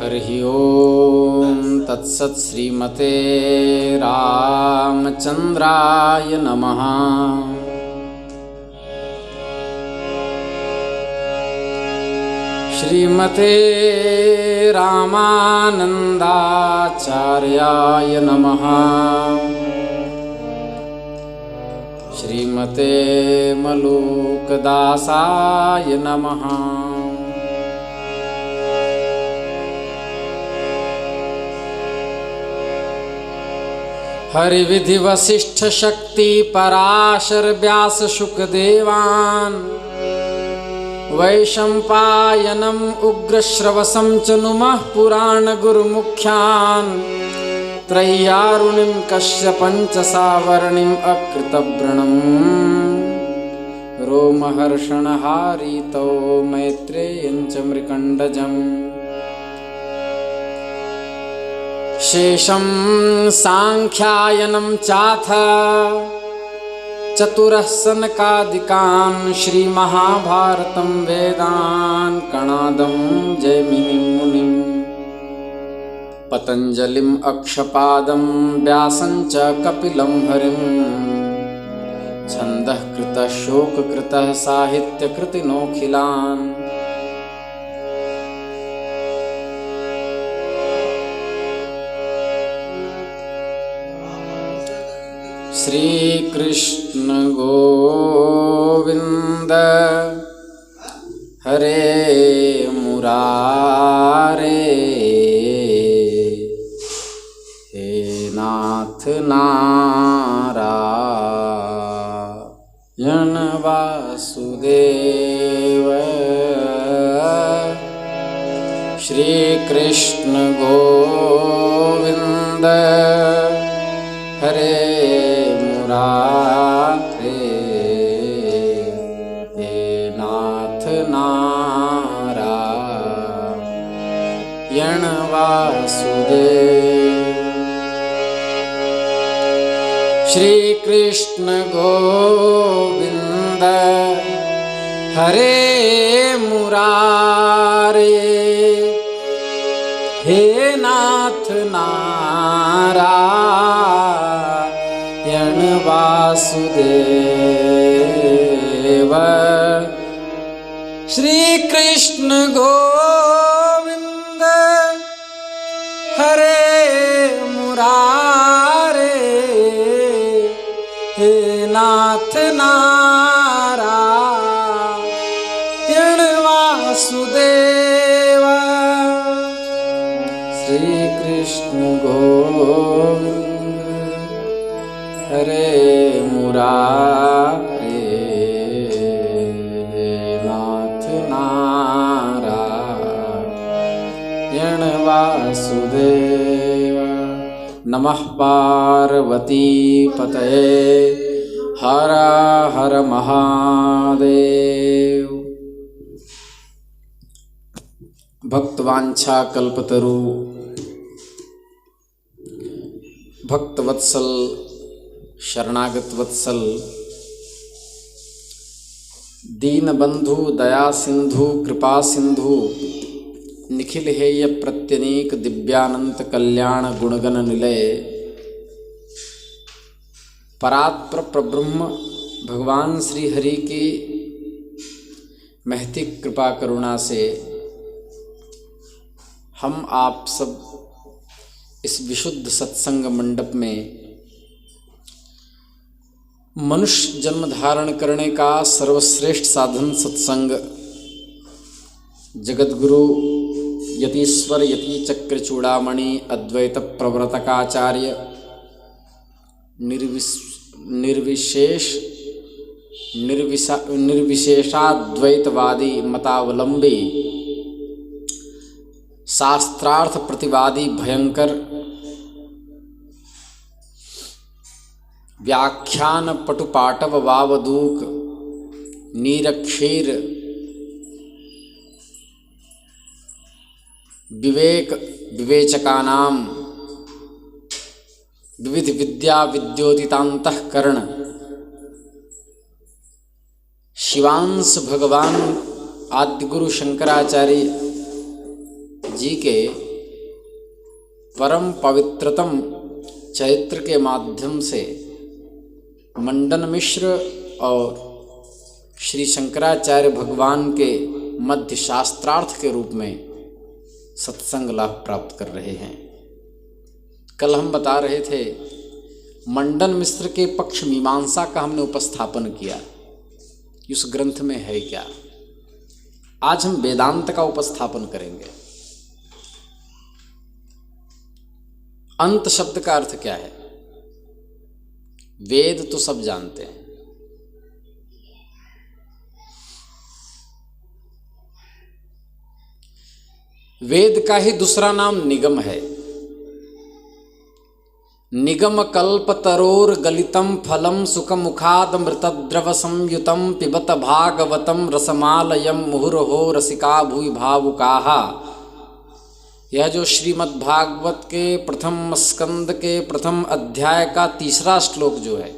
हरिः ओम तत्सत्। श्रीमते रामचंद्राय नमः। श्रीमते रामानंदाचार्याय नमः। श्रीमते मलूकदासाय नमः। हरिविधि वसिष्ठ शक्ति पराशर व्यास शुकदेवान् वैशंपायनम् उग्रश्रवसं च नुमः पुराण गुरुमुख्यान् त्रय्यारुणिं कश्यपं च सावर्णिम् अकृतव्रणम् रोमहर्षणहारितौ मैत्रेयं च मृकण्डजम् शेषं सांख्यायनं चाथ चतुरः सनकादिकान् श्रीमहाभारतं वेदान् कणादं जैमिनिं मुनिं पतञ्जलिम् अक्षपादं व्यासं च कपिलं हरिं छन्दः कृतः शोककृतः साहित्यकृतिनोऽखिलान् श्री कृष्ण गोविंद हरे मुरारे हे नाथ नारायण वासुदेव। श्री कृष्ण गोविंद हरे मुरारे हे नाथ नारायण वासुदेव। श्री कृष्ण गोविंद हरे मुरारे हे नाथ नारायण वासुदेव। श्री कृष्ण गोविंद हरे मुरारे हे नाथ नारायण वासुदेव। श्री कृष्ण गोविंद हरे मुरारे नाथ नारायण वासुदेव। नमः पार्वती पतये हर हर महादेव। भक्तवांछा कल्पतरु भक्तवत्सल शरणागत वत्सल दीन बंधु दया सिंधु कृपा सिंधु निखिल हेय प्रत्यनीक दिव्यानंत कल्याण गुणगण निलय परात्पर प्रब्रह्म भगवान श्री हरि की महती कृपा करुणा से हम आप सब इस विशुद्ध सत्संग मंडप में मनुष्य जन्म धारण करने का सर्वश्रेष्ठ साधन सत्संग जगद्गुरु यतीश्वर यति चक्र चूड़ामणि अद्वैत प्रवर्तकाचार्य निर्विशेषाद्वैतवादी मतावलंबी शास्त्रार्थ प्रतिवादी भयंकर व्याख्यान पटुपाटव वावदूक नीरक्षीर विवेक विवेचकानाम विविध विद्या विद्योतितांतःकरण शिवांश भगवान आदिगुरु शंकराचार्य जी के परम पवित्रतम चरित्र के माध्यम से मंडन मिश्र और श्री शंकराचार्य भगवान के मध्य शास्त्रार्थ के रूप में सत्संग लाभ प्राप्त कर रहे हैं। कल हम बता रहे थे मंडन मिश्र के पक्ष मीमांसा का हमने उपस्थापन किया, उस ग्रंथ में है क्या। आज हम वेदांत का उपस्थापन करेंगे। अंत शब्द का अर्थ क्या है? वेद तो सब जानते हैं, वेद का ही दूसरा नाम निगम है। निगम कल्प तरोर गलितम फलम सुखमुखाद मृतद्रव संयुतम पिबत भागवतम रसमालयम मुहुर्हो रसिका भूइ भावुकाहा। यह जो श्रीमद् भागवत के प्रथम स्कंद के प्रथम अध्याय का तीसरा श्लोक जो है,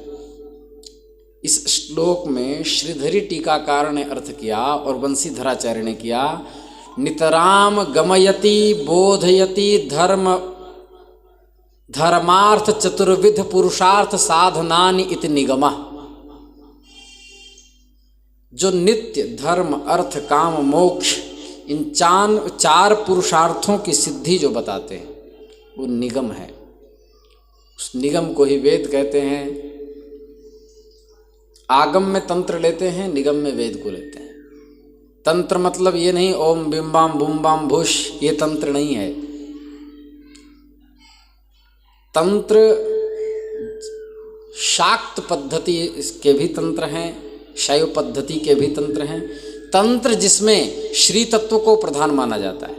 इस श्लोक में श्रीधरी टीकाकार ने अर्थ किया और बंसीधराचार्य ने किया। नितराम गमयति बोधयति धर्मार्थ चतुर्विध पुरुषार्थ साधनानि इति निगमः। जो नित्य धर्म अर्थ काम मोक्ष इन चार पुरुषार्थों की सिद्धि जो बताते हैं वो निगम है। उस निगम को ही वेद कहते हैं। आगम में तंत्र लेते हैं, निगम में वेद को लेते हैं। तंत्र मतलब ये नहीं ओम बिम बाम बुम बाम भुष, ये तंत्र नहीं है। तंत्र शाक्त पद्धति के भी तंत्र हैं, शैव पद्धति के भी तंत्र हैं। तंत्र जिसमें श्री तत्व को प्रधान माना जाता है।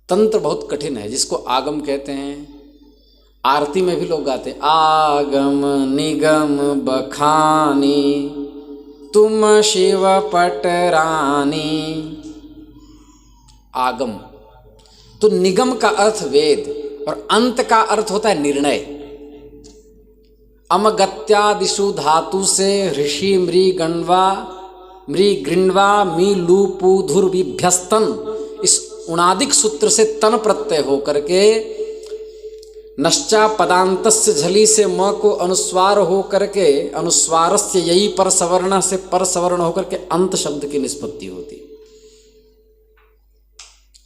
तंत्र बहुत कठिन है, जिसको आगम कहते हैं। आरती में भी लोग गाते हैं, आगम निगम बखानी तुम शिव पटरानी। आगम तो निगम का अर्थ वेद और अंत का अर्थ होता है निर्णय। अमगत्यादिषु धातु से ऋषि मृगृण्वा मी लूपू धुर्विभ्यस्तन, इस उणादिक सूत्र से तन प्रत्यय होकर के नश्चा पदांतस्य झली से म को अनुस्वार हो करके अनुस्वारस्य यही पर सवर्ण से पर सवर्ण होकर के अंत शब्द की निष्पत्ति होती।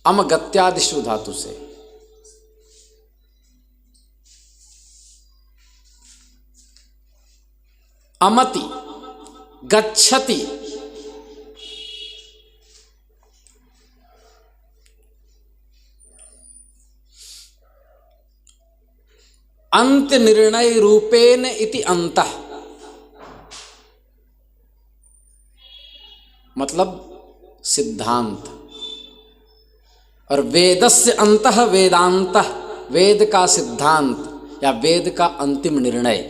अमगत्यादिषु धातु से। अमति गच्छति, अंत निर्णय रूपेण इति अंतः, मतलब सिद्धांत। और वेदस्य अंतः वेदांतः, वेद का सिद्धांत या वेद का अंतिम निर्णय।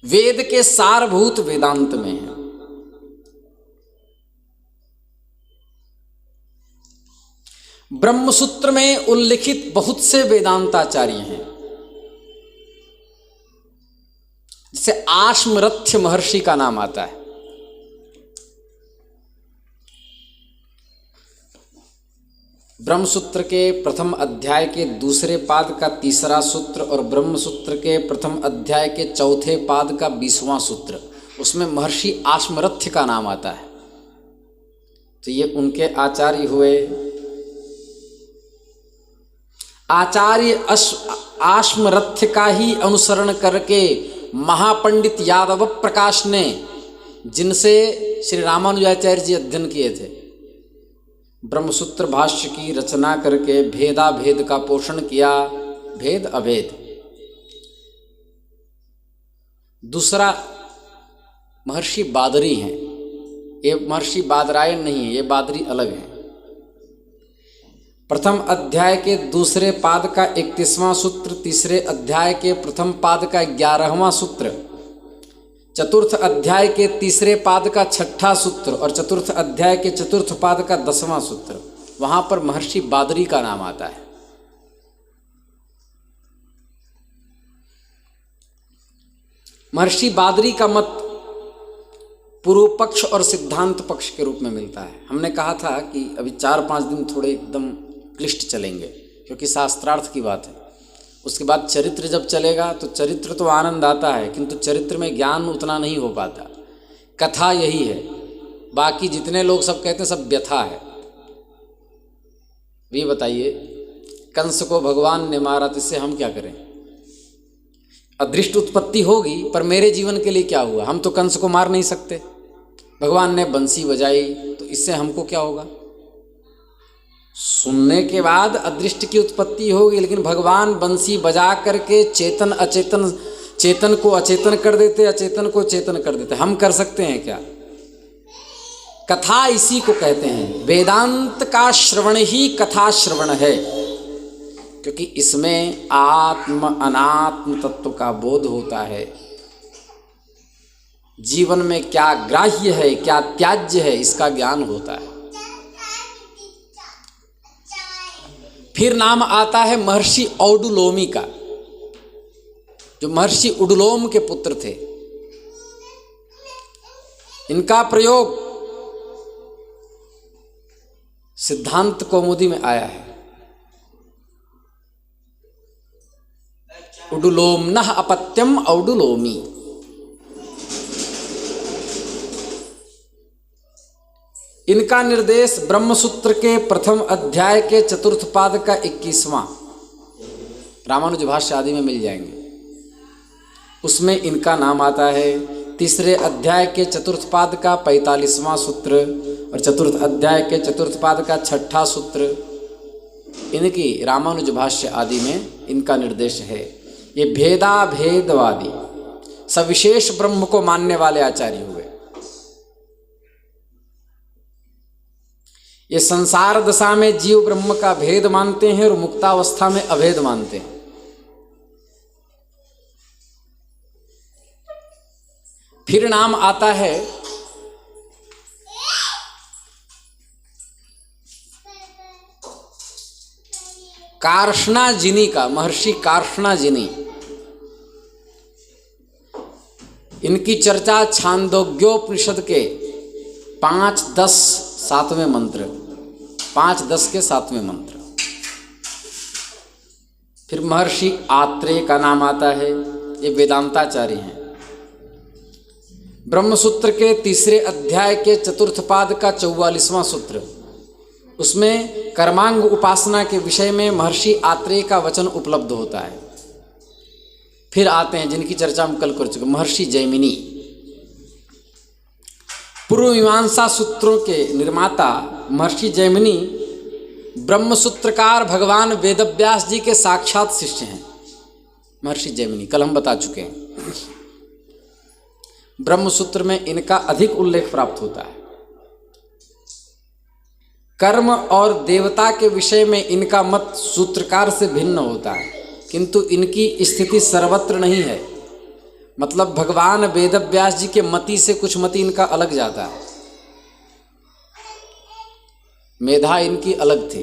वेद के सारभूत वेदांत में है। ब्रह्मसूत्र में उल्लिखित बहुत से वेदांताचार्य हैं, जिसे आश्मरथ्य महर्षि का नाम आता है। ब्रह्मसूत्र के प्रथम अध्याय के दूसरे पाद का तीसरा सूत्र और ब्रह्मसूत्र के प्रथम अध्याय के चौथे पाद का 20वां सूत्र, उसमें महर्षि आश्मरथ्य का नाम आता है। तो ये उनके आचार्य हुए। आचार्य आश्मरथ्य का ही अनुसरण करके महापंडित यादव प्रकाश ने, जिनसे श्री रामानुजाचार्य जी अध्ययन किए थे, ब्रह्मसूत्र भाष्य की रचना करके भेदाभेद का पोषण किया, भेद अभेद। दूसरा महर्षि बादरी हैं। ये महर्षि बादरायण नहीं है, ये बादरी अलग हैं। प्रथम अध्याय के दूसरे पाद का 31वां सूत्र, तीसरे अध्याय के प्रथम पाद का 11वां सूत्र, चतुर्थ अध्याय के तीसरे पाद का 6ठा सूत्र और चतुर्थ अध्याय के चतुर्थ पाद का 10वां सूत्र, वहां पर महर्षि बादरी का नाम आता है। महर्षि बादरी का मत पूर्व पक्ष और सिद्धांत पक्ष के रूप में मिलता है। हमने कहा था कि अभी 4-5 दिन थोड़े एकदम क्लिष्ट चलेंगे क्योंकि शास्त्रार्थ की बात है। उसके बाद चरित्र जब चलेगा तो चरित्र तो आनंद आता है, किंतु चरित्र में ज्ञान उतना नहीं हो पाता। कथा यही है, बाकी जितने लोग सब कहते हैं सब व्यथा है। ये बताइए, कंस को भगवान ने मारा तो इससे हम क्या करें? अदृष्ट उत्पत्ति होगी, पर मेरे जीवन के लिए क्या हुआ? हम तो कंस को मार नहीं सकते। भगवान ने बंसी बजाई तो इससे हमको क्या होगा? सुनने के बाद अदृष्ट की उत्पत्ति होगी, लेकिन भगवान बंसी बजा करके चेतन को अचेतन कर देते, अचेतन को चेतन कर देते। हम कर सकते हैं क्या? कथा इसी को कहते हैं। वेदांत का श्रवण ही कथा श्रवण है, क्योंकि इसमें आत्म अनात्म तत्व का बोध होता है। जीवन में क्या ग्राह्य है, क्या त्याज्य है, इसका ज्ञान होता है। फिर नाम आता है महर्षि औडुलोमी का, जो महर्षि उडुलोम के पुत्र थे। इनका प्रयोग सिद्धांत कौमुदी में आया है। उडुलोम्नः अपत्यम औडुलोमी। इनका निर्देश ब्रह्मसूत्र के प्रथम अध्याय के चतुर्थ पाद का 21वां रामानुज भाष्य आदि में मिल जाएंगे। उसमें इनका नाम आता है। तीसरे अध्याय के चतुर्थ पाद का 45वां सूत्र और चतुर्थ अध्याय के चतुर्थ पाद का 6ठा सूत्र, इनकी रामानुज भाष्य आदि में इनका निर्देश है। ये भेदाभेदवादी सविशेष ब्रह्म को मानने वाले आचार्य हुए। ये संसार दशा में जीव ब्रह्म का भेद मानते हैं और मुक्तावस्था में अभेद मानते हैं। फिर नाम आता है कार्ष्णाजिनी का, महर्षि कार्ष्णाजिनी। इनकी चर्चा छांदोग्योपनिषद के 5-10 7वें मंत्र, 5-10 के 7वें मंत्र। फिर महर्षि आत्रेय का नाम आता है। ये वेदांताचार्य हैं। ब्रह्मसूत्र के तीसरे अध्याय के चतुर्थ पाद का 44वां सूत्र, उसमें कर्मांग उपासना के विषय में महर्षि आत्रेय का वचन उपलब्ध होता है। फिर आते हैं जिनकी चर्चा हम कल कर चुके, महर्षि जैमिनी। पूर्व मीमांसा सूत्रों के निर्माता महर्षि जैमिनी ब्रह्मसूत्रकार भगवान वेदव्यास जी के साक्षात शिष्य हैं। महर्षि जैमिनी कल हम बता चुके हैं। ब्रह्मसूत्र में इनका अधिक उल्लेख प्राप्त होता है। कर्म और देवता के विषय में इनका मत सूत्रकार से भिन्न होता है, किंतु इनकी स्थिति सर्वत्र नहीं है। मतलब भगवान वेदव्यास जी के मति से कुछ मति इनका अलग जाता है। मेधा इनकी अलग थी।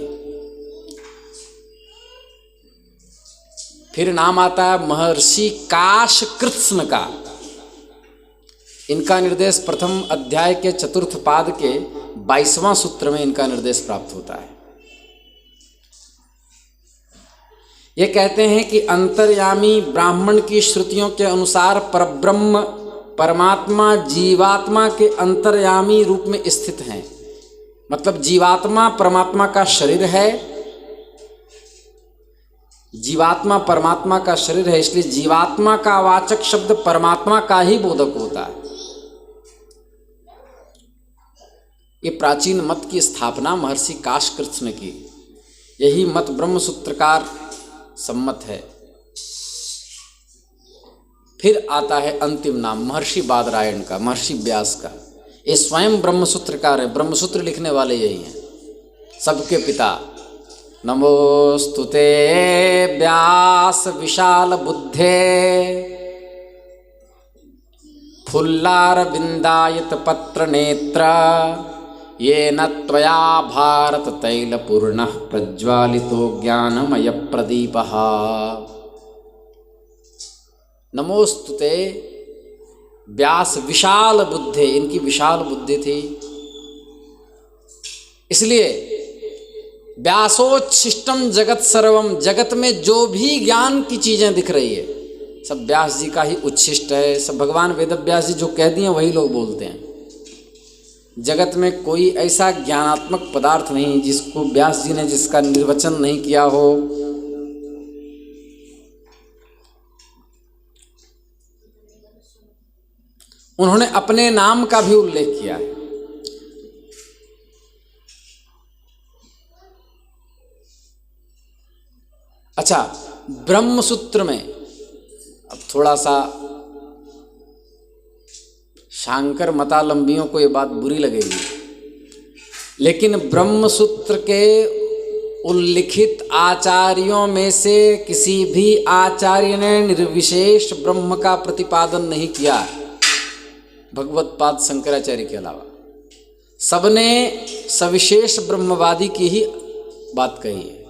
फिर नाम आता है महर्षि काशकृत्स्न का। इनका निर्देश प्रथम अध्याय के चतुर्थ पाद के 22वां सूत्र में इनका निर्देश प्राप्त होता है। ये कहते हैं कि अंतर्यामी ब्राह्मण की श्रुतियों के अनुसार परब्रह्म परमात्मा जीवात्मा के अंतर्यामी रूप में स्थित हैं। मतलब जीवात्मा परमात्मा का शरीर है, जीवात्मा परमात्मा का शरीर है, इसलिए जीवात्मा का वाचक शब्द परमात्मा का ही बोधक होता है। ये प्राचीन मत की स्थापना महर्षि काशकृत्स्न ने की। यही मत ब्रह्मसूत्रकार सम्मत है। फिर आता है अंतिम नाम महर्षि बादरायण का, महर्षि व्यास का। ये स्वयं ब्रह्मसूत्रकार है, ब्रह्मसूत्र लिखने वाले यही हैं, सबके पिता। नमोस्तुते व्यास विशाल बुद्धे फुल्लारविंदायत पत्र नेत्र येन त्वया भारत तैलपूर्णः प्रज्वालितो ज्ञानमय प्रदीपः। नमोस्तुते व्यास विशाल बुद्धे, इनकी विशाल बुद्धि थी। इसलिए व्यासोच्छिष्टम जगत सर्वम, जगत में जो भी ज्ञान की चीजें दिख रही है सब व्यास जी का ही उच्छिष्ट है। सब भगवान वेद व्यास जी जो कह दिए वही लोग बोलते हैं। जगत में कोई ऐसा ज्ञानात्मक पदार्थ नहीं जिसको व्यास जी ने जिसका निर्वचन नहीं किया हो। उन्होंने अपने नाम का भी उल्लेख किया है। अच्छा, ब्रह्मसूत्र में अब थोड़ा सा शांकर मतालंबियों को ये बात बुरी लगेगी, लेकिन ब्रह्मसूत्र के उल्लिखित आचार्यों में से किसी भी आचार्य ने निर्विशेष ब्रह्म का प्रतिपादन नहीं किया भगवत्पाद शंकराचार्य के अलावा। सबने सविशेष ब्रह्मवादी की ही बात कही है।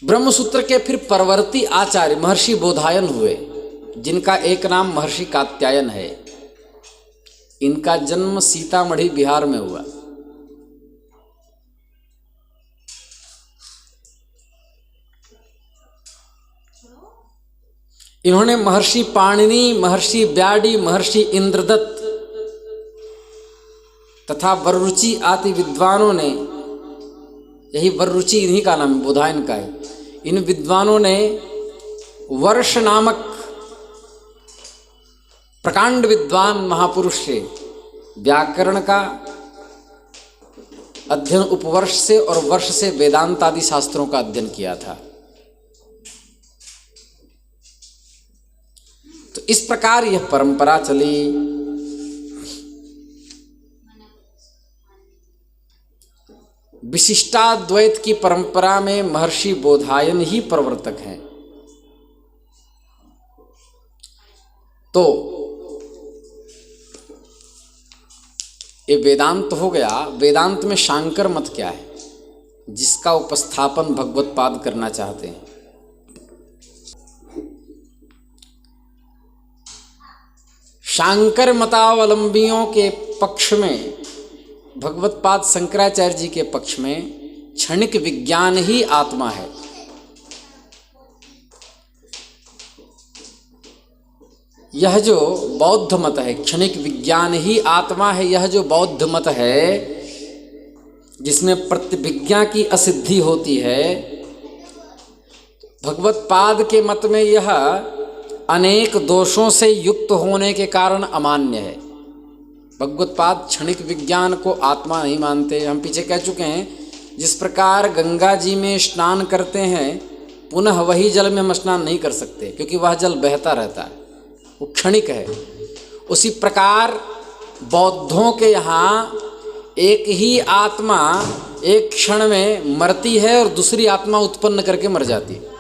ब्रह्मसूत्र के फिर परवर्ती आचार्य महर्षि बोधायन हुए, जिनका एक नाम महर्षि कात्यायन है। इनका जन्म सीतामढ़ी बिहार में हुआ। इन्होंने महर्षि पाणिनि, महर्षि व्याडी, महर्षि इंद्रदत्त तथा वररुचि आदि विद्वानों ने, यही वररुचि इन्हीं का नाम बोधायन का है, इन विद्वानों ने वर्ष नामक प्रकांड विद्वान महापुरुष से व्याकरण का अध्ययन उपवर्ष से और वर्ष से वेदांत आदि शास्त्रों का अध्ययन किया था। तो इस प्रकार यह परंपरा चली। विशिष्टाद्वैत की परंपरा में महर्षि बोधायन ही प्रवर्तक हैं। तो ये वेदांत हो गया। वेदांत में शांकर मत क्या है, जिसका उपस्थापन भगवत्पाद करना चाहते हैं। शांकर मतावलंबियों के पक्ष में, भगवत्पाद शंकराचार्य जी के पक्ष में क्षणिक विज्ञान ही आत्मा है। यह जो बौद्ध मत है, क्षणिक विज्ञान ही आत्मा है, यह जो बौद्ध मत है जिसमें प्रतिविज्ञा की असिद्धि होती है, भगवत्पाद के मत में यह अनेक दोषों से युक्त होने के कारण अमान्य है। भगवत्पाद क्षणिक विज्ञान को आत्मा नहीं मानते। हम पीछे कह चुके हैं, जिस प्रकार गंगा जी में स्नान करते हैं पुनः वही जल में हम स्नान नहीं कर सकते, क्योंकि वह जल बहता रहता है, वो क्षणिक है। उसी प्रकार बौद्धों के यहाँ एक ही आत्मा एक क्षण में मरती है और दूसरी आत्मा उत्पन्न करके मर जाती है।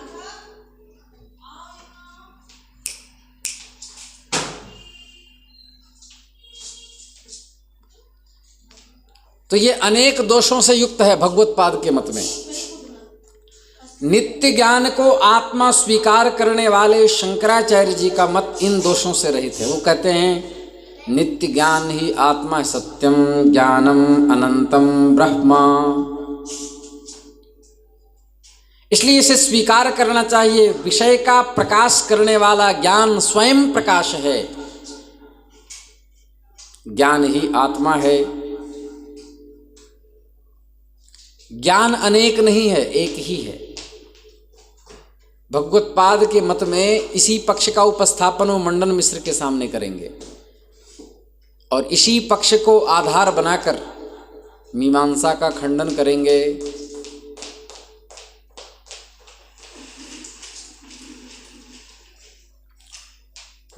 तो ये अनेक दोषों से युक्त है भगवत्पाद के मत में। नित्य ज्ञान को आत्मा स्वीकार करने वाले शंकराचार्य जी का मत इन दोषों से रहित है। वो कहते हैं नित्य ज्ञान ही आत्मा सत्यम ज्ञानम अनंतम ब्रह्मा, इसलिए इसे स्वीकार करना चाहिए। विषय का प्रकाश करने वाला ज्ञान स्वयं प्रकाश है, ज्ञान ही आत्मा है। ज्ञान अनेक नहीं है, एक ही है। भगवत्पाद के मत में इसी पक्ष का उपस्थापन वो मंडन मिश्र के सामने करेंगे और इसी पक्ष को आधार बनाकर मीमांसा का खंडन करेंगे।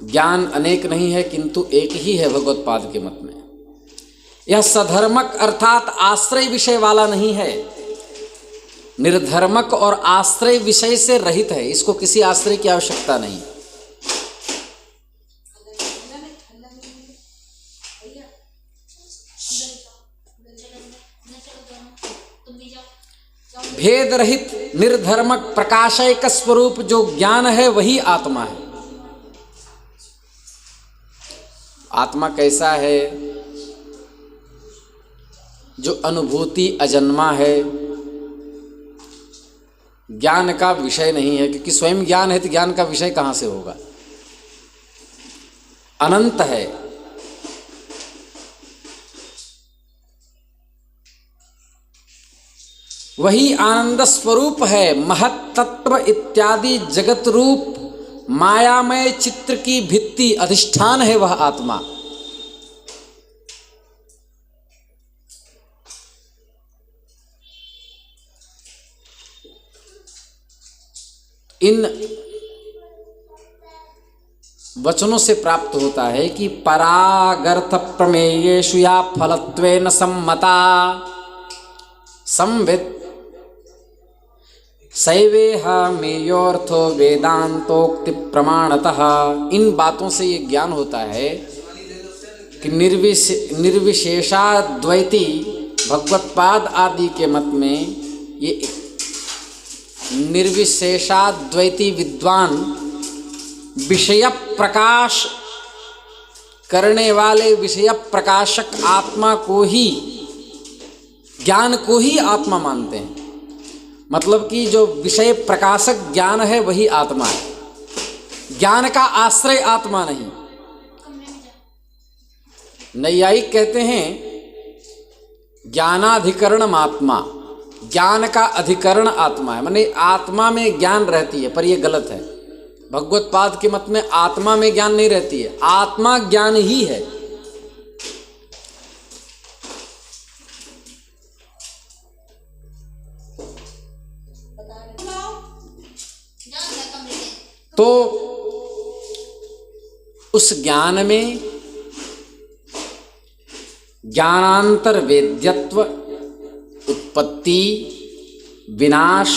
ज्ञान अनेक नहीं है किंतु एक ही है भगवत्पाद के मत में। यह सधर्मक अर्थात आश्रय विषय वाला नहीं है, निर्धर्मक और आश्रय विषय से रहित है। इसको किसी आश्रय की आवश्यकता नहीं। भेद रहित निर्धर्मक प्रकाशयक स्वरूप जो ज्ञान है वही आत्मा है। आत्मा कैसा है? जो अनुभूति अजन्मा है, ज्ञान का विषय नहीं है, क्योंकि स्वयं ज्ञान है तो ज्ञान का विषय कहाँ से होगा? अनंत है। वही आनंद स्वरूप है। महत तत्व इत्यादि जगत रूप मायामय चित्र की भित्ति अधिष्ठान है वह आत्मा। इन वचनों से प्राप्त होता है कि परागर्थ प्रमेयेषु या फलत्वेन सम्मता संवित् सैवेह मेयोर्थो वेदांतोक्ति प्रमाणतः। इन बातों से ये ज्ञान होता है कि निर्विशेषाद्वैती भगवत्पाद आदि के मत में ये निर्विशेषाद्वैती विद्वान विषय प्रकाश करने वाले विषय प्रकाशक आत्मा को ही, ज्ञान को ही आत्मा मानते हैं। मतलब कि जो विषय प्रकाशक ज्ञान है वही आत्मा है, ज्ञान का आश्रय आत्मा नहीं। नैयायिक कहते हैं ज्ञानाधिकरण आत्मा, ज्ञान का अधिकरण आत्मा है, माने आत्मा में ज्ञान रहती है, पर यह गलत है। भगवत्पाद के मत में आत्मा में ज्ञान नहीं रहती है, आत्मा ज्ञान ही है। तो उस ज्ञान में ज्ञानांतर वेद्यत्व, उत्पत्ति, विनाश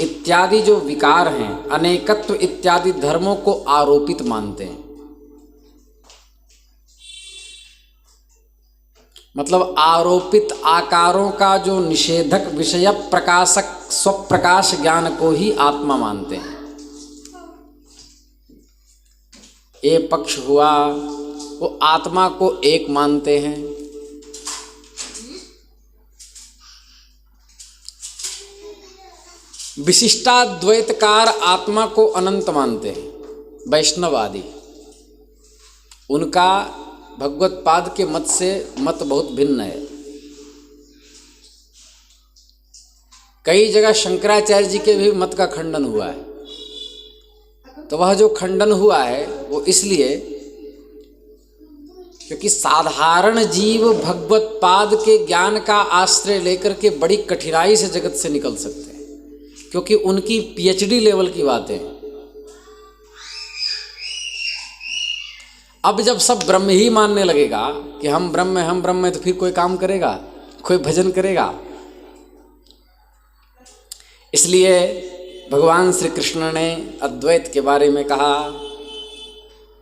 इत्यादि जो विकार हैं, अनेकत्व इत्यादि धर्मों को आरोपित मानते हैं। मतलब आरोपित आकारों का जो निषेधक विषय प्रकाशक स्वप्रकाश ज्ञान को ही आत्मा मानते हैं। ये पक्ष हुआ, वो आत्मा को एक मानते हैं। विशिष्टाद्वैतकार आत्मा को अनंत मानते हैं वैष्णववादी। उनका भगवत्पाद के मत से मत बहुत भिन्न है। कई जगह शंकराचार्य जी के भी मत का खंडन हुआ है। तो वह जो खंडन हुआ है वो इसलिए क्योंकि साधारण जीव भगवत्पाद के ज्ञान का आश्रय लेकर के बड़ी कठिनाई से जगत से निकल सकते हैं, क्योंकि उनकी पीएचडी लेवल की बातें। अब जब सब ब्रह्म ही मानने लगेगा कि हम ब्रह्म है, तो फिर कोई काम करेगा, कोई भजन करेगा। इसलिए भगवान श्री कृष्ण ने अद्वैत के बारे में कहा,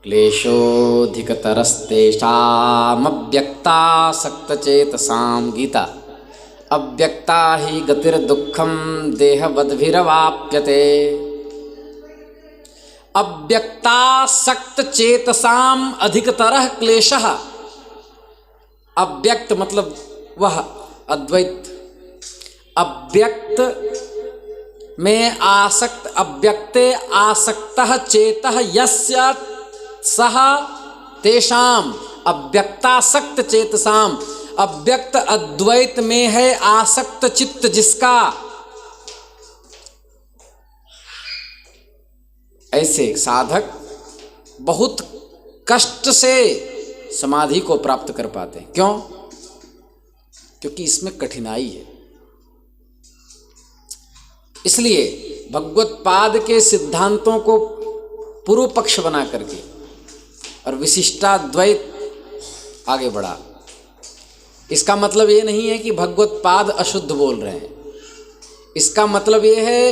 क्लेशोऽधिकतरस्तेषामव्यक्तासक्तचेतसां गीता अव्यक्ता ही गतिर्दुःखं देहवद्भिरवाप्यते। अव्यक्तासक्तचेतसां अधिकतरः क्लेशः। अव्यक्त मतलब वह अद्वैत, अव्यक्त में आसक्त, अव्यक्ते आसक्तः चेतः यस्य सह तेषाम अव्यक्तासक्त चेतसाम। अव्यक्त अद्वैत में है आसक्त चित्त जिसका, ऐसे साधक बहुत कष्ट से समाधि को प्राप्त कर पाते हैं। क्यों? क्योंकि इसमें कठिनाई है। इसलिए भगवत्पाद के सिद्धांतों को पूर्व पक्ष बना करके और विशिष्टाद्वैत आगे बढ़ा। इसका मतलब ये नहीं है कि भगवत्पाद अशुद्ध बोल रहे हैं। इसका मतलब ये है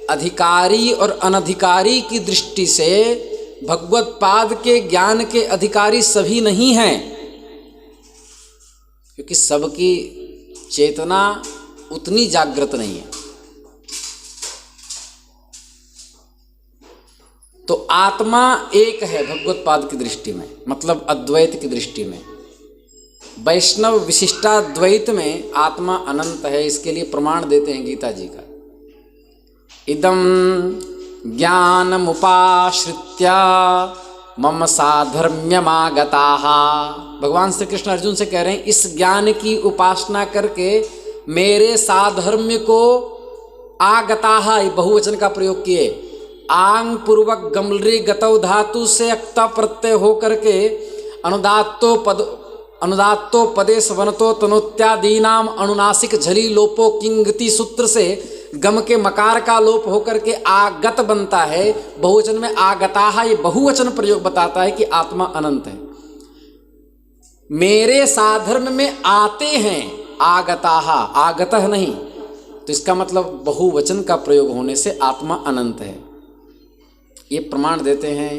अधिकारी और अनधिकारी की दृष्टि से भगवत्पाद के ज्ञान के अधिकारी सभी नहीं हैं, क्योंकि सबकी चेतना उतनी जागृत नहीं है। तो आत्मा एक है भगवत पाद की दृष्टि में, मतलब अद्वैत की दृष्टि में। वैष्णव विशिष्टाद्वैत में आत्मा अनंत है। इसके लिए प्रमाण देते हैं गीता जी का, इदं ज्ञानमुपाश्रित्य मम साधर्म्यमागताः। भगवान श्री कृष्ण अर्जुन से कह रहे हैं, इस ज्ञान की उपासना करके मेरे साधर्म्य को आगताः, बहुवचन का प्रयोग किए। आंग पूर्वक गमलरी गतौ धातु से अक्ता प्रत्यय हो करके अनुदात्तो पदे सवनतो तनोत्यादीनाम अनुनासिक झली लोपो किंगति सूत्र से गम के मकार का लोप होकर के आगत बनता है। बहुवचन में आगताः, ये बहुवचन प्रयोग बताता है कि आत्मा अनंत है। मेरे साधर्म में आते हैं, आगताः, आगतः नहीं। तो इसका मतलब बहुवचन का प्रयोग होने से आत्मा अनंत है, ये प्रमाण देते हैं।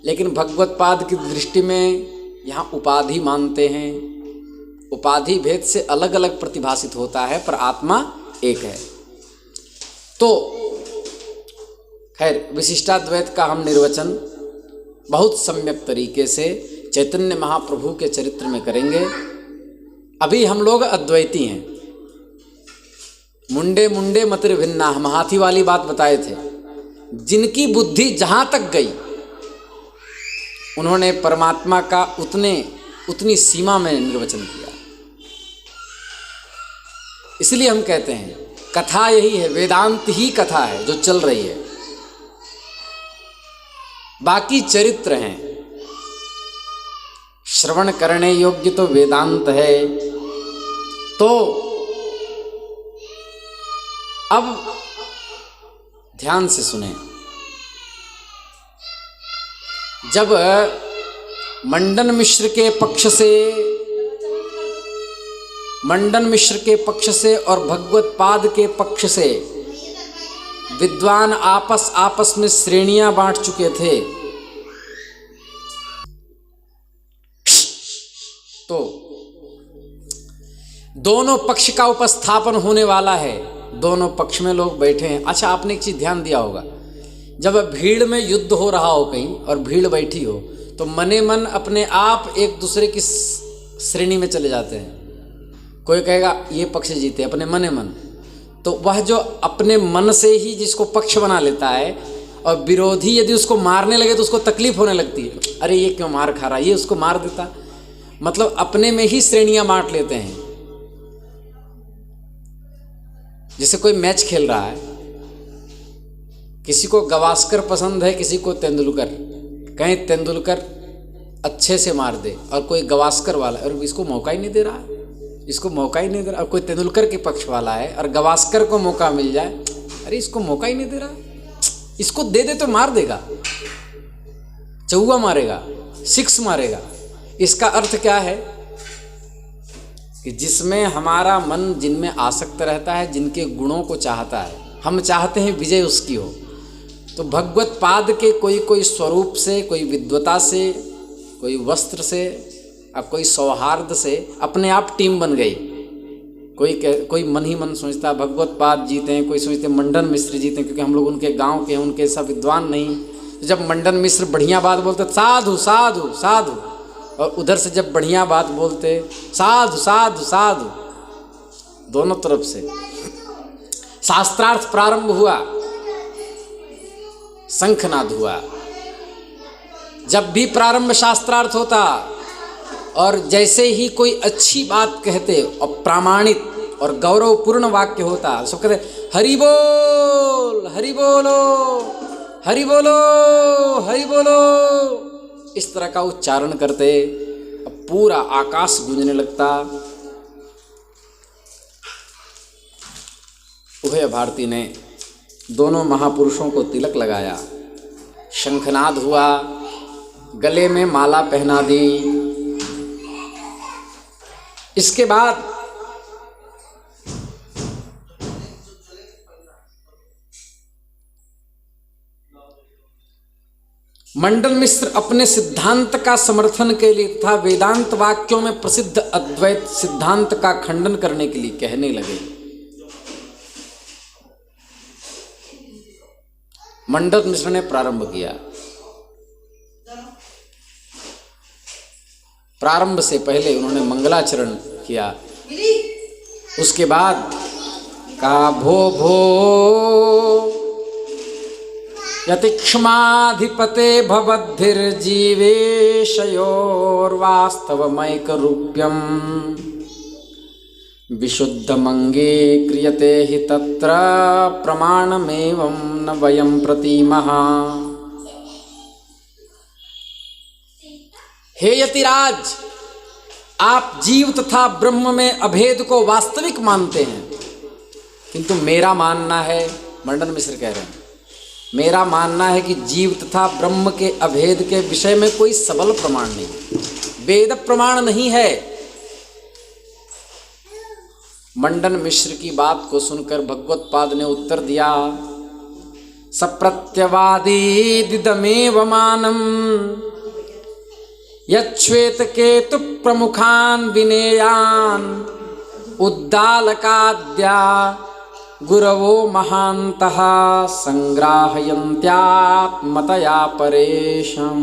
लेकिन भगवत पाद की दृष्टि में यहाँ उपाधि मानते हैं। उपाधि भेद से अलग अलग प्रतिभाषित होता है, पर आत्मा एक है। तो खैर, विशिष्टाद्वैत का हम निर्वचन बहुत सम्यक तरीके से चैतन्य महाप्रभु के चरित्र में करेंगे। अभी हम लोग अद्वैती हैं। मुंडे मुंडे मतिर भिन्ना, हम हाथी वाली बात बताए थे। जिनकी बुद्धि जहां तक गई उन्होंने परमात्मा का उतनी सीमा में निर्वचन किया। इसलिए हम कहते हैं कथा यही है, वेदांत ही कथा है जो चल रही है। बाकी चरित्र हैं, श्रवण करने योग्य तो वेदांत है। तो अब ध्यान से सुने। जब मंडन मिश्र के पक्ष से और भगवत पाद के पक्ष से विद्वान आपस में श्रेणियां बांट चुके थे, तो दोनों पक्ष का उपस्थापन होने वाला है। दोनों पक्ष में लोग बैठे हैं। अच्छा, आपने एक चीज ध्यान दिया होगा, जब भीड़ में युद्ध हो रहा हो कहीं और भीड़ बैठी हो, तो मने मन अपने आप एक दूसरे की श्रेणी में चले जाते हैं। कोई कहेगा ये पक्ष जीते, अपने मने मन। तो वह जो अपने मन से ही जिसको पक्ष बना लेता है, और विरोधी यदि उसको मारने लगे तो उसको तकलीफ होने लगती है, अरे ये क्यों मार खा रहा है, ये उसको मार देता। मतलब अपने में ही श्रेणियां बांट लेते हैं। जैसे कोई मैच खेल रहा है, किसी को गवास्कर पसंद है, किसी को तेंदुलकर। कहीं तेंदुलकर अच्छे से मार दे और कोई गवास्कर वाला, और इसको मौका ही नहीं दे रहा है, इसको मौका ही नहीं दे रहा। और कोई तेंदुलकर के पक्ष वाला है और गवास्कर को मौका मिल जाए, अरे इसको मौका ही नहीं दे रहा, इसको दे दे तो मार देगा, चौका मारेगा, सिक्स मारेगा। इसका अर्थ क्या है कि जिसमें हमारा मन जिनमें आसक्त रहता है, जिनके गुणों को चाहता है, हम चाहते हैं विजय उसकी हो। तो भगवत पाद के कोई स्वरूप से, कोई विद्वता से, कोई वस्त्र से और कोई सौहार्द से अपने आप टीम बन गई। कोई मन ही मन सोचता भगवत पाद जीते हैं, कोई सोचते मंडन मिश्र जीते हैं, क्योंकि हम लोग उनके गांव के हैं, उनके सब विद्वान नहीं। तो जब मंडन मिश्र बढ़िया बात बोलते साधु साधु साधु, और उधर से जब बढ़िया बात बोलते साधु साधु साधु, दोनों तरफ से शास्त्रार्थ प्रारंभ हुआ, शंखनाद हुआ। जब भी प्रारंभ शास्त्रार्थ होता और जैसे ही कोई अच्छी बात कहते और प्रामाणिक और गौरवपूर्ण वाक्य होता, सब कहते हरि बोल, हरि बोलो, हरि बोलो, हरि बोलो। इस तरह का उच्चारण करते, अब पूरा आकाश गूंजने लगता। उभय भारती ने दोनों महापुरुषों को तिलक लगाया, शंखनाद हुआ, गले में माला पहना दी। इसके बाद मंडन मिश्र अपने सिद्धांत का समर्थन के लिए तथा वेदांत वाक्यों में प्रसिद्ध अद्वैत सिद्धांत का खंडन करने के लिए कहने लगे, मंडन मिश्र ने प्रारंभ किया। प्रारंभ से पहले उन्होंने मंगलाचरण किया। उसके बाद कहा भो भो यतिक्ष्माधिपते भवद्भिर्जीवेशयोर्वास्तवमैकरूप्यम् विशुद्धमंगे क्रियते हि तत्र प्रमाणमेवं न वयं प्रतीमः। हे यतिराज, आप जीव तथा ब्रह्म में अभेद को वास्तविक मानते हैं, किंतु मेरा मानना है, मंडन मिश्र कह रहे हैं, मेरा मानना है कि जीव तथा ब्रह्म के अभेद के विषय में कोई सबल प्रमाण नहीं, वेद प्रमाण नहीं है। मंडन मिश्र की बात को सुनकर भगवत्पाद ने उत्तर दिया, सप्रत्यवादीदिदमेव मानम यच्छ्वेतकेतु प्रमुखान् विनेयान् उद्दालकाद्या गुरवो महान्तः संग्राहयन्त्यात्मतया परेशम।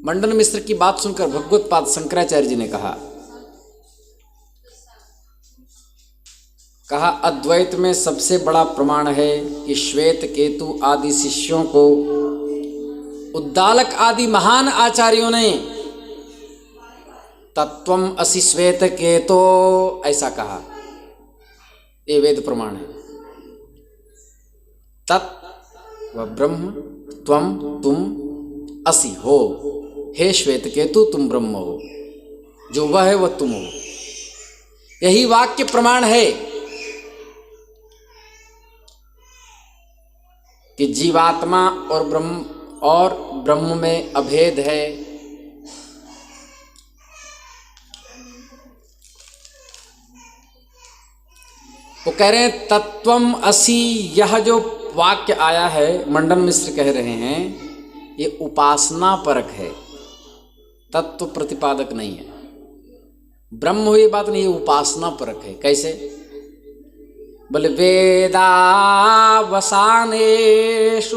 मंडन मिश्र की बात सुनकर भगवत्पाद शंकराचार्य जी ने कहा अद्वैत में सबसे बड़ा प्रमाण है कि श्वेत केतु आदि शिष्यों को उद्दालक आदि महान आचार्यों ने तत्वम असि श्वेत केतो ऐसा कहा। ये वेद प्रमाण है। तत् व ब्रह्म त्वम तुम असि हो, हे श्वेत केतु तुम ब्रह्म हो, जो वह है वह तुम हो। यही वाक्य प्रमाण है कि जीवात्मा और ब्रह्म में अभेद है। वो कह रहे हैं तत्वम असि, यह जो वाक्य आया है मंडन मिश्र कह रहे हैं ये उपासना परक है, तत्व प्रतिपादक नहीं है। ब्रह्म हो ये बात नहीं, ये उपासना परक है। कैसे? बोले वेदावसानेषु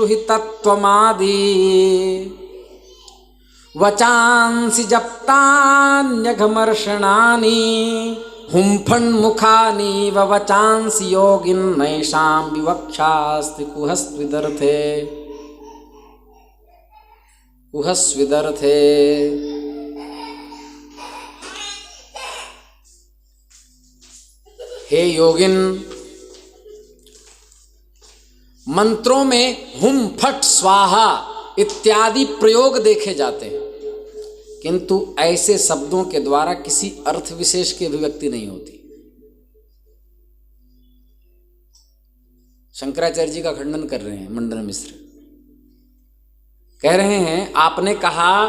हि तत्वमादि वचांसि जप्तान्यघमर्षणानि हुंफन्मुखानि वचांसि योगिन्नैषां विवक्षास्ति कुहस्विदर्थे। हे योगिन, मंत्रों में हुम फट स्वाहा इत्यादि प्रयोग देखे जाते हैं, किंतु ऐसे शब्दों के द्वारा किसी अर्थ विशेष की अभिव्यक्ति नहीं होती। शंकराचार्य जी का खंडन कर रहे हैं मंडन मिश्र। कह रहे हैं आपने कहा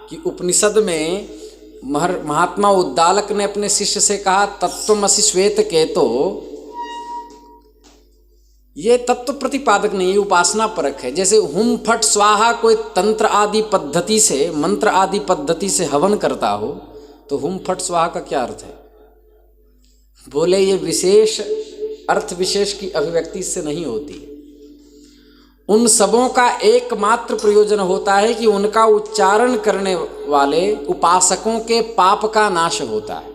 कि उपनिषद में महात्मा उद्दालक ने अपने शिष्य से कहा तत्वमसि श्वेत केतो, ये तत्व प्रतिपादक नहीं, ये उपासना परक है। जैसे हुम फट स्वाहा कोई तंत्र आदि पद्धति से, मंत्र आदि पद्धति से हवन करता हो तो हुम फट स्वाहा का क्या अर्थ है? बोले ये विशेष अर्थ विशेष की अभिव्यक्ति से नहीं होती। उन सबों का एकमात्र प्रयोजन होता है कि उनका उच्चारण करने वाले उपासकों के पाप का नाश होता है।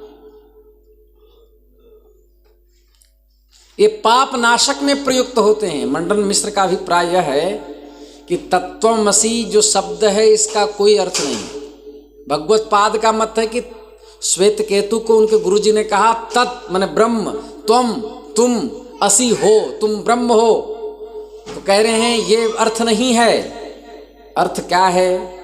ये पाप नाशक में प्रयुक्त होते हैं। मंडन मिश्र का अभिप्राय यह है कि तत्वमसि जो शब्द है इसका कोई अर्थ नहीं। भगवत्पाद का मत है कि श्वेत केतु को उनके गुरुजी ने कहा तत् माने ब्रह्म, त्वम तुम, असि हो तुम ब्रह्म हो, तो कह रहे हैं ये अर्थ नहीं है। अर्थ क्या है?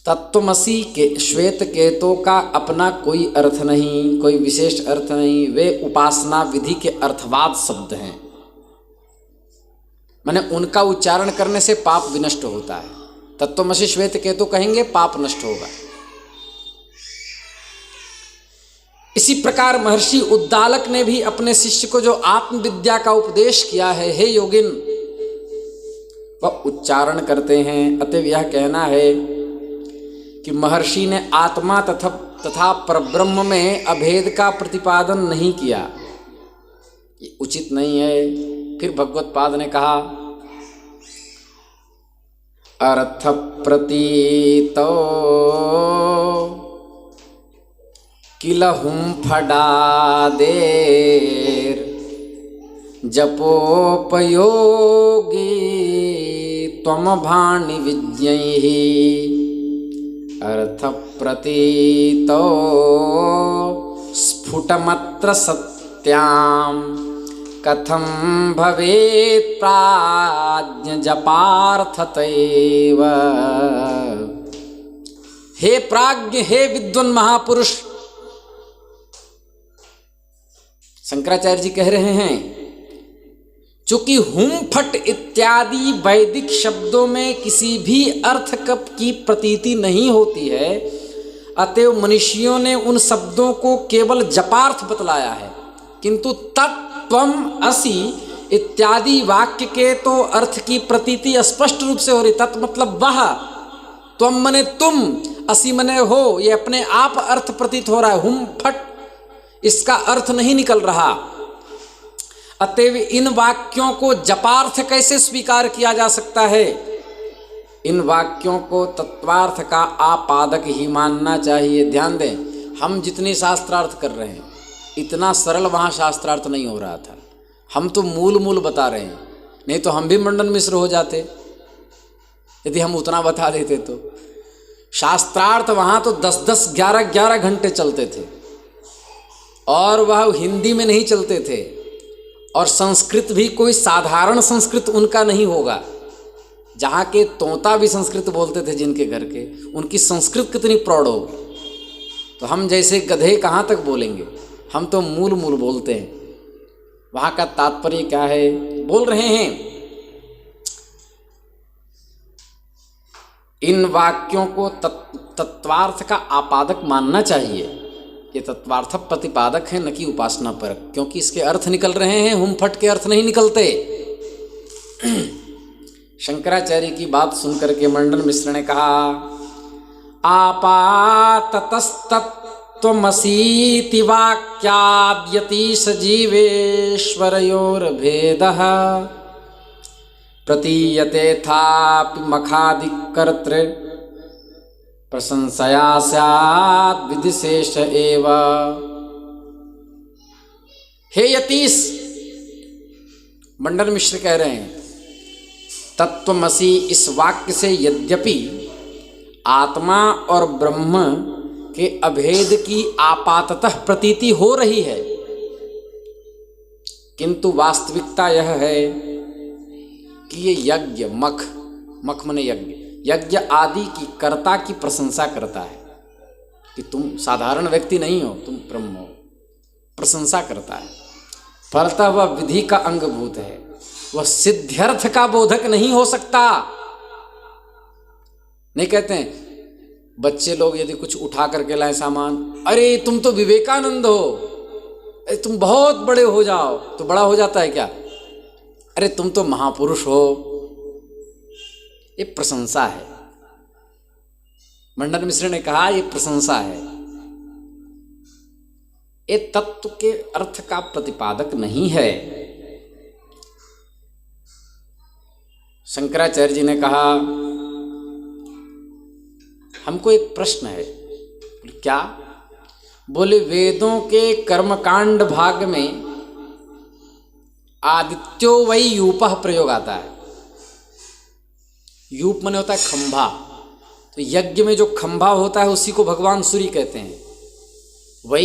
तत्वमसि के श्वेत केतु का अपना कोई अर्थ नहीं, कोई विशेष अर्थ नहीं। वे उपासना विधि के अर्थवाद शब्द हैं, माने उनका उच्चारण करने से पाप विनष्ट होता है। तत्वमसि श्वेत केतु कहेंगे पाप नष्ट होगा। इसी प्रकार महर्षि उद्दालक ने भी अपने शिष्य को जो आत्मविद्या का उपदेश किया है, हे योगिन, वह उच्चारण करते हैं। अतएव यह कहना है कि महर्षि ने आत्मा तथा परब्रह्म में अभेद का प्रतिपादन नहीं किया। ये उचित नहीं है। फिर भगवत पाद ने कहा अर्थ प्रतीतो किल हुम फडादेर जपोपयोगी त्वम भाणि विज्ञैहि अर्थ प्रतीतो स्फुटमत्र सत्याम कथम भवेत् प्राज्ञ जपार्थतैव। हे प्राज्ञ, हे विद्वान महापुरुष, शंकराचार्य जी कह रहे हैं चूंकि हुम फट इत्यादि वैदिक शब्दों में किसी भी अर्थ की प्रतीति नहीं होती है, अतएव मनुष्यों ने उन शब्दों को केवल जपार्थ बतलाया है, किंतु तत्त्वम असि इत्यादि वाक्य के तो अर्थ की प्रतीति स्पष्ट रूप से हो रही। तत् मतलब वह, त्वम मने तुम, असि मने हो, ये अपने आप अर्थ प्रतीत हो रहा है। हुम फट इसका अर्थ नहीं निकल रहा। अतएव इन वाक्यों को जपार्थ कैसे स्वीकार किया जा सकता है? इन वाक्यों को तत्वार्थ का आपादक ही मानना चाहिए। ध्यान दें, हम जितनी शास्त्रार्थ कर रहे हैं इतना सरल वहाँ शास्त्रार्थ नहीं हो रहा था। हम तो मूल बता रहे हैं, नहीं तो हम भी मंडन मिश्र हो जाते यदि हम उतना बता देते। तो शास्त्रार्थ वहाँ तो 10-10, 11-11 घंटे चलते थे, और वह हिंदी में नहीं चलते थे, और संस्कृत भी कोई साधारण संस्कृत उनका नहीं होगा। जहाँ के तोता भी संस्कृत बोलते थे जिनके घर के, उनकी संस्कृत कितनी प्रौढ़ होगी। तो हम जैसे गधे कहाँ तक बोलेंगे? हम तो मूल बोलते हैं। वहाँ का तात्पर्य क्या है बोल रहे हैं, इन वाक्यों को तत्वार्थ का आपादक मानना चाहिए। ये तत्वार्थ प्रतिपादक है, न कि उपासना परक, क्योंकि इसके अर्थ निकल रहे हैं, हुम फट के अर्थ नहीं निकलते। शंकराचार्य की बात सुनकर के मंडन मिश्र ने कहा आपाततस्तत्त्वमसीति वाक्याद्यतीश जीवेश्वरयोर्भेदः प्रतीयतेथापि मखादिकर्तृ प्रशंसया स्यात् विधिशेष एव। हे यतीश, मंडन मिश्र कह रहे हैं तत्वमसि इस वाक्य से यद्यपि आत्मा और ब्रह्म के अभेद की आपाततः प्रतीति हो रही है, किंतु वास्तविकता यह है कि ये यज्ञ मख मने यज्ञ आदि की कर्ता की प्रशंसा करता है कि तुम साधारण व्यक्ति नहीं हो, तुम ब्रह्म हो, प्रशंसा करता है। फलतः वह विधि का अंगभूत है, वह सिद्ध्यर्थ का बोधक नहीं हो सकता। नहीं कहते हैं बच्चे लोग यदि कुछ उठा करके लाए सामान, अरे तुम तो विवेकानंद हो, अरे तुम बहुत बड़े हो जाओ, तो बड़ा हो जाता है क्या? अरे तुम तो महापुरुष हो। ये प्रशंसा है। मंडन मिश्र ने कहा ये प्रशंसा है, ये तत्व के अर्थ का प्रतिपादक नहीं है। शंकराचार्य जी ने कहा हमको एक प्रश्न है। क्या? बोले वेदों के कर्मकांड भाग में आदित्यो वै यूपः प्रयोग आता है। यूप माने होता है खंभा, तो यज्ञ में जो खंभा होता है उसी को भगवान सूर्य कहते हैं। वै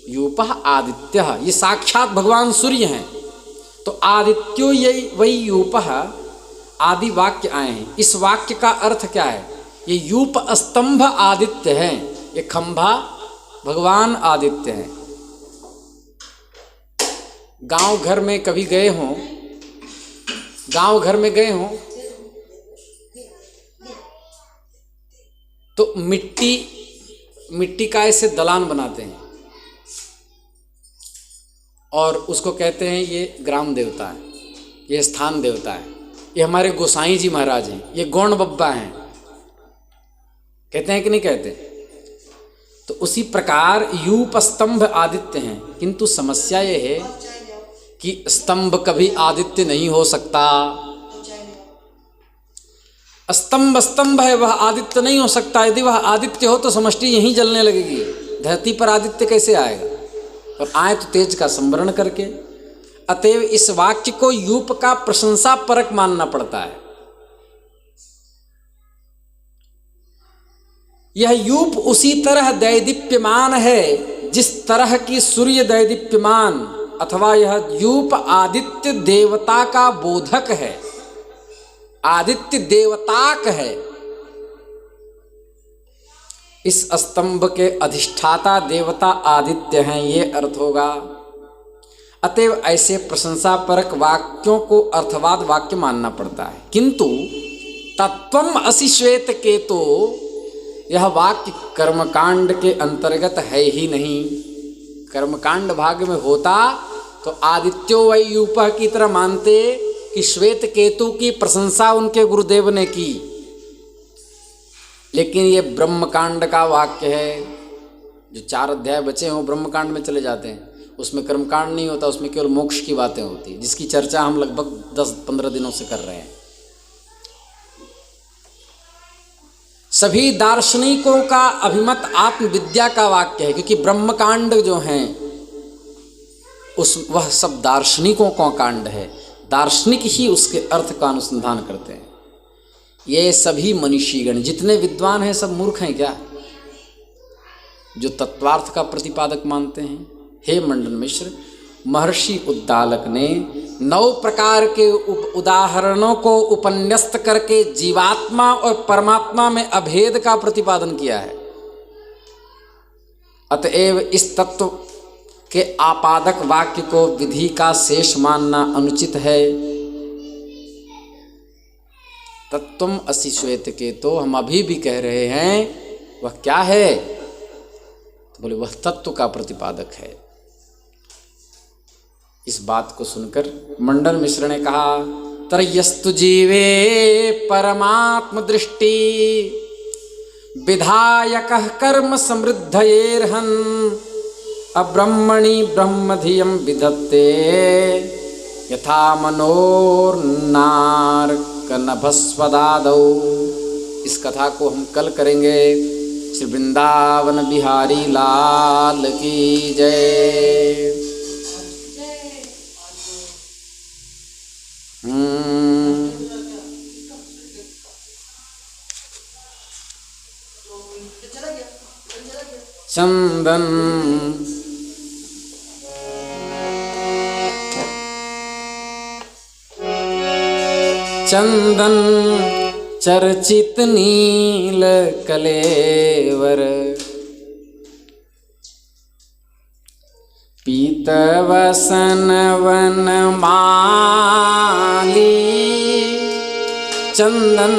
यूपः आदित्यः, ये साक्षात भगवान सूर्य हैं। तो आदित्यो ये वै यूपः आदि वाक्य आए हैं। इस वाक्य का अर्थ क्या है? ये यूप स्तंभ आदित्य है, ये खंभा भगवान आदित्य हैं। गांव घर में कभी गए हों, गांव घर में गए हों तो मिट्टी का ऐसे दलान बनाते हैं और उसको कहते हैं ये ग्राम देवता है, ये स्थान देवता है, ये हमारे गोसाई जी महाराज हैं, ये गौण बब्बा हैं। कहते हैं कि नहीं कहते? तो उसी प्रकार यूप स्तंभ आदित्य हैं, किंतु समस्या ये है कि स्तंभ कभी आदित्य नहीं हो सकता। स्तंभ है, वह आदित्य नहीं हो सकता। यदि वह आदित्य हो तो समष्टि यहीं जलने लगेगी, धरती पर आदित्य कैसे आएगा? और आए तो तेज का संवरण करके। अतएव इस वाक्य को यूप का प्रशंसा परक मानना पड़ता है। यह यूप उसी तरह दैदीप्यमान है जिस तरह की सूर्य दैदीप्यमान, अथवा यह यूप आदित्य देवता का बोधक है, आदित्य देवताक है। इस स्तंभ के अधिष्ठाता देवता आदित्य हैं, ये अर्थ होगा। अतएव ऐसे प्रशंसा परक वाक्यों को अर्थवाद वाक्य मानना पड़ता है। किंतु तत्वम असि श्वेत केतो, यह वाक्य कर्मकांड के अंतर्गत है ही नहीं। कर्मकांड भाग में होता तो आदित्यो वै यूपः की तरह मानते कि श्वेत केतु की प्रशंसा उनके गुरुदेव ने की। लेकिन ये ब्रह्मकांड का वाक्य है। जो 4 अध्याय बचे हैं वो ब्रह्मकांड में चले जाते हैं, उसमें कर्मकांड नहीं होता, उसमें केवल मोक्ष की बातें होती, जिसकी चर्चा हम लगभग 10-15 दिनों से कर रहे हैं। सभी दार्शनिकों का अभिमत आत्मविद्या का वाक्य है, क्योंकि ब्रह्मकांड जो हैं वह सब दार्शनिकों का कांड है। दार्शनिक ही उसके अर्थ का अनुसंधान करते हैं। ये सभी मनीषीगण जितने विद्वान हैं सब मूर्ख हैं क्या, जो तत्वार्थ का प्रतिपादक मानते हैं? हे मंडन मिश्र, महर्षि उद्दालक ने 9 प्रकार के उदाहरणों को उपन्यस्त करके जीवात्मा और परमात्मा में अभेद का प्रतिपादन किया है। अतएव इस तत्व के आपादक वाक्य को विधि का शेष मानना अनुचित है। तत्वम असि श्वेत के, तो हम अभी भी कह रहे हैं वह क्या है? तो बोले वह तत्व का प्रतिपादक है। इस बात को सुनकर मंडन मिश्र ने कहा, त्रयस्तु जीवे परमात्म दृष्टि विधायकः कर्म समृद्धयेर्हन् अब्रह्मणि ब्रह्मधियं विधत्ते यथा मनोर्नार्कनभस्वदादौ। इस कथा को हम कल करेंगे। श्री वृंदावन बिहारी लाल की जय। चंदन चंदन चर्चित नील कलेवर पीतवसन वनमाली। चंदन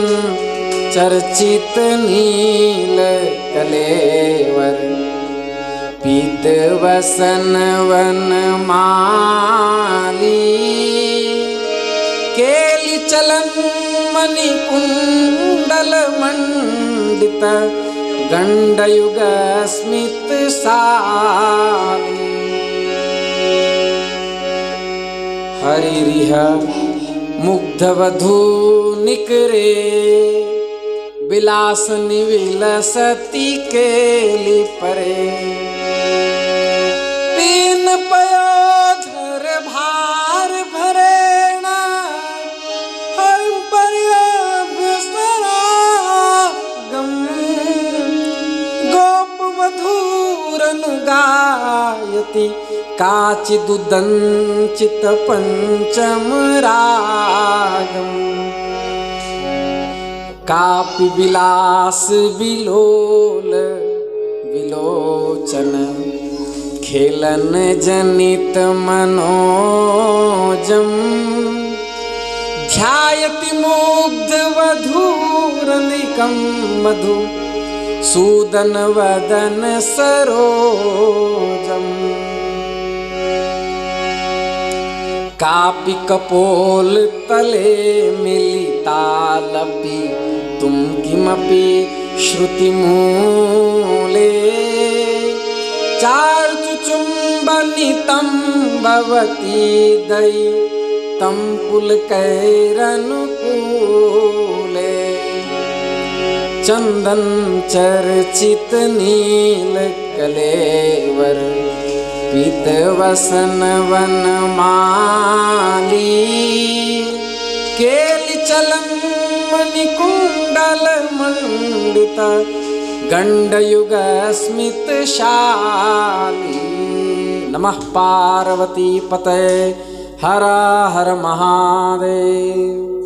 चर्चित नील कलेवर पीतवसन वनमाली। केली चलन मणिकुंडल मंडित गंडयुग स्मित साली। हरिरिह मुग्धवधू निकरे विलास निविलसती केली परे। तीन पयोधर भार भरेण हर पर्यभ्यसरागम। गोप वधूरनुगायति काचिदुदंचित पंचम रागम। कापि विलास विलोल विलोचन खेलन जनित मनोजम। ध्यायति मुग्ध वधूरनिकं मधु सूदन वदन सरोजम। कापि कपोल तले मिलितालपि तुम किमपि श्रुति मूले। चार्चुचुंबन वनितं भवती दयितं पुलकैरनुकूले चंदन चर्चित नील कलेवर पीत वसन वनमाली केलि चलं मणिकुंडल मंडित गंडयुग स्मित शाली। नमः पार्वती पतये हर हर महादेव।